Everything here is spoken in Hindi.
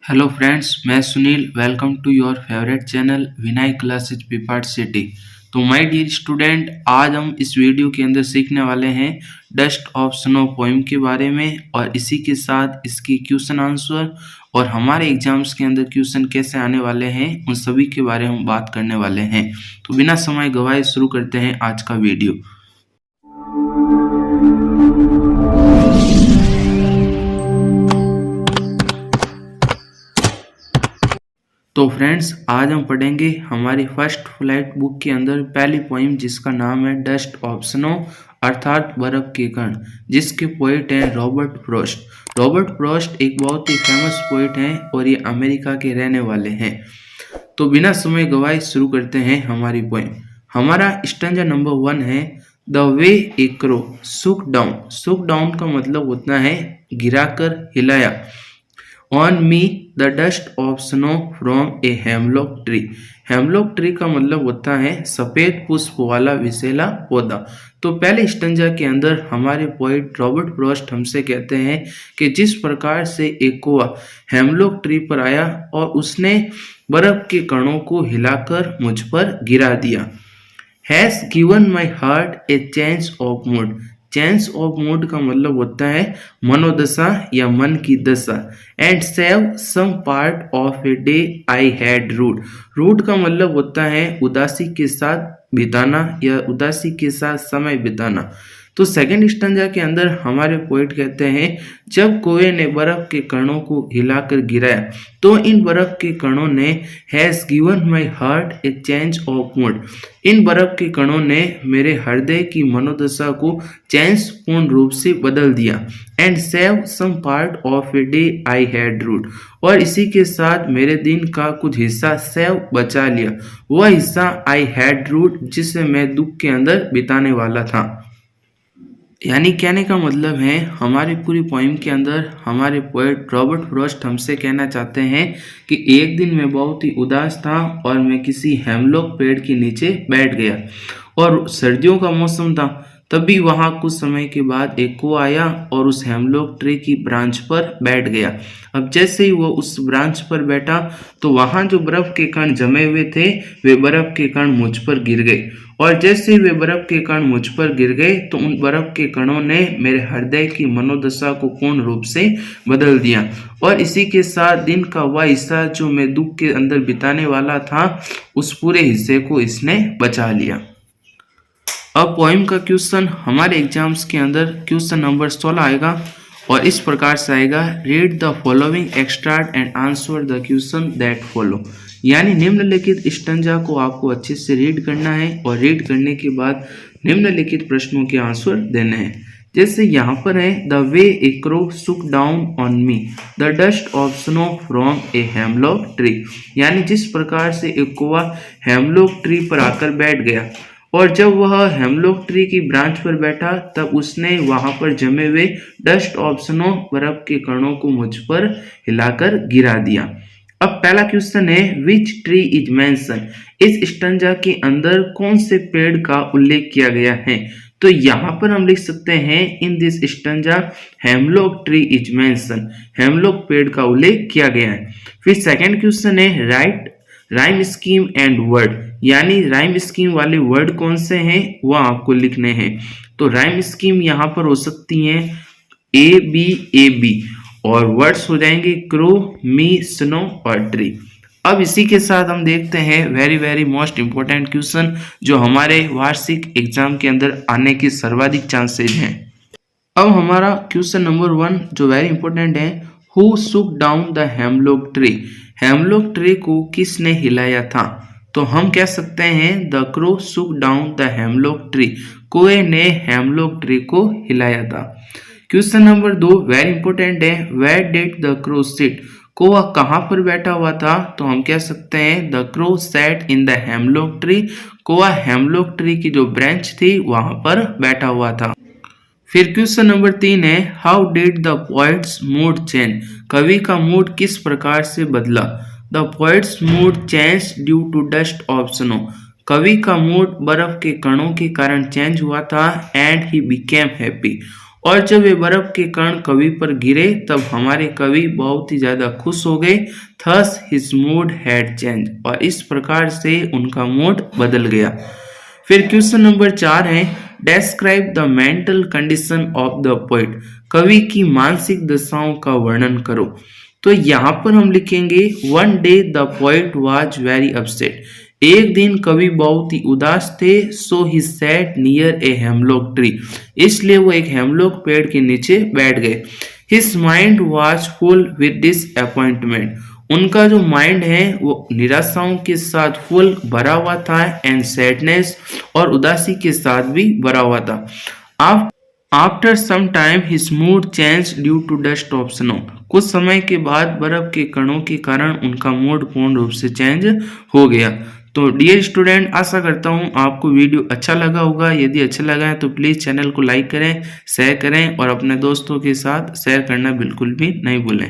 हेलो फ्रेंड्स, मैं Sunil. Welcome to your favourite channel Vinayak classes Pipar city. तो माय डियर स्टूडेंट, आज हम इस वीडियो के अंदर सीखने वाले हैं डस्ट ऑफ स्नो पोइम के बारे में और इसी के साथ इसकी क्वेश्चन आंसर और हमारे एग्जाम्स के अंदर क्वेश्चन कैसे आने वाले हैं उन सभी के बारे में हम बात करने वाले हैं। तो बिना समय गवाए शुरू करते हैं आज का वीडियो। तो फ्रेंड्स, आज हम पढ़ेंगे हमारी फर्स्ट फ्लाइट बुक के अंदर पहली पोइम जिसका नाम है डस्ट ऑफ स्नो अर्थात बर्फ के कण, जिसके पोइट हैं रॉबर्ट फ्रॉस्ट। रॉबर्ट फ्रॉस्ट एक बहुत ही फेमस पोइट हैं और ये अमेरिका के रहने वाले हैं। तो बिना समय गवाए शुरू करते हैं हमारी पोइम। हमारा स्टैंजा नंबर 1 है the way A crow shook down. सुक डाउन का मतलब होता है गिराकर, हिलाया। On me the dust of snow from A hemlock tree. Hemlock tree का मतलब होता है सफेद पुष्प वाला विषैला पौधा। तो पहले स्टंजा के अंदर हमारे पोइट रॉबर्ट फ्रॉस्ट हमसे कहते हैं कि जिस प्रकार से एक कौवा हेमलॉक ट्री पर आया और उसने बर्फ के कणों को हिलाकर मुझ पर गिरा दिया। Has given my heart a change of mood. Change of mood का मतलब होता है मनोदशा या मन की दशा। And save some part of a day I had rued. Rued का मतलब होता है उदासी के साथ बिताना या उदासी के साथ समय बिताना। तो सेकंड स्टंजा के अंदर हमारे पोइट कहते हैं जब कौवे ने बर्फ के कणों को हिलाकर गिराया तो इन बर्फ के कणों ने has given my heart a change of mood. इन बर्फ के कणों ने मेरे हृदय की मनोदशा को चेंज पूर्ण रूप से बदल दिया। And save some part of a day I had rued. और इसी के साथ मेरे दिन का कुछ हिस्सा सेव बचा लिया, वह हिस्सा आई हैड रूड जिसे मैं दुख के अंदर बिताने वाला था। यानी कहने का मतलब है हमारी पूरी पोइम के अंदर हमारे पोएट रॉबर्ट फ्रॉस्ट हमसे कहना चाहते हैं कि एक दिन मैं बहुत ही उदास था और मैं किसी हेमलॉक पेड़ के नीचे बैठ गया और सर्दियों का मौसम था। तभी वहाँ कुछ समय के बाद एक कौवा आया और उस हेमलॉक ट्री की ब्रांच पर बैठ गया। अब जैसे ही वो उस ब्रांच पर बैठा तो वहाँ जो बर्फ के कण जमे हुए थे वे बर्फ के कण मुझ पर गिर गए। और जैसे ही वे बर्फ के कण मुझ पर गिर गए तो उन बर्फ के कणों ने मेरे हृदय की मनोदशा को पूर्ण रूप से बदल दिया। और इसी के साथ दिन का वह हिस्सा जो मैं दुख के अंदर बिताने वाला था उस पूरे हिस्से को इसने बचा लिया। अब पोइम का क्वेश्चन हमारे एग्जाम्स के अंदर क्वेश्चन नंबर 16 आएगा और इस प्रकार से आएगा read the following extract and answer the question that follow. यानी निम्नलिखित स्टंजा को आपको अच्छे से रीड करना है और रीड करने के बाद निम्नलिखित प्रश्नों के आंसर देने हैं। जैसे यहाँ पर है the way A crow shook down on me the dust of snow from A hemlock tree. यानी जिस प्रकार से एक कौवा हेमलॉक ट्री पर आकर बैठ गया और जब वह हेमलॉक ट्री की ब्रांच पर बैठा तब उसने वहां पर जमे हुए डस्ट ऑफ स्नो बर्फ के कणों को मुझ पर हिलाकर गिरा दिया। अब पहला क्वेश्चन है विच ट्री इज मेंशन। इस स्टंजा के अंदर कौन से पेड़ का उल्लेख किया गया है? तो यहाँ पर हम लिख सकते हैं in this stanza hemlock tree is mention. Hemlock पेड़ का उल्लेख किया गया है। फिर सेकंड क्वेश्चन है right rhyme scheme and word. यानी राइम स्कीम वाले वर्ड कौन से हैं वह आपको लिखने हैं। तो राइम स्कीम यहाँ पर हो सकती हैं ए बी और वर्ड्स हो जाएंगे क्रो, मी, स्नो और ट्री। अब इसी के साथ हम देखते हैं वेरी मोस्ट इंपॉर्टेंट क्वेश्चन जो हमारे वार्षिक एग्जाम के अंदर आने के सर्वाधिक चांसेज हैं। अब हमारा क्वेश्चन नंबर 1 जो वेरी इंपॉर्टेंट है who shook down the hemlock tree. Hemlock tree को किसने हिलाया था? तो हम कह सकते हैं the crow shook down the hemlock tree. कौवे ने हेमलॉक ट्री को हिलाया था। क्वेश्चन नंबर 2 वेरी इंपॉर्टेंट है where did the crow sit. कौवा कहाँ पर बैठा हुआ था? तो हम कह सकते हैं the crow sat in the hemlock tree. कौवा हेमलॉक ट्री की जो ब्रांच थी वहां पर बैठा हुआ था। फिर क्वेश्चन नंबर 3 है how did the poet's mood change. कवि का मूड किस प्रकार से बदला? The poet's mood change due to dust of snow. कवि का मूड बर्फ के कणों के कारण चेंज हुआ था एंड ही बिकेम हैप्पी। और जब ये बर्फ के कण कवि पर गिरे तब हमारे कवि बहुत ही ज्यादा खुश हो गए। Thus his mood had change, और इस प्रकार से उनका मूड बदल गया। फिर क्वेश्चन नंबर 4 है, describe the mental condition of the poet. कवि की मानसिक दशाओं का वर्णन करो। तो यहाँ पर हम लिखेंगे, one day the poet was very upset. एक दिन कवि बहुत ही उदास थे। So he sat near a hemlock tree, इसलिए वो एक हेमलॉक पेड़ के नीचे बैठ गए। His mind was full with disappointment, उनका जो माइंड है वो निराशाओं के साथ फुल भरा हुआ था, एंड सैडनेस, और उदासी के साथ भी भरा हुआ था। After some time his mood change due to dust of snow, कुछ समय के बाद बर्फ के कणों के कारण उनका मूड पूर्ण रूप से चेंज हो गया। तो डियर स्टूडेंट, आशा करता हूँ आपको वीडियो अच्छा लगा होगा। यदि अच्छा लगा है तो प्लीज़ चैनल को लाइक करें, शेयर करें और अपने दोस्तों के साथ शेयर करना बिल्कुल भी नहीं भूलें।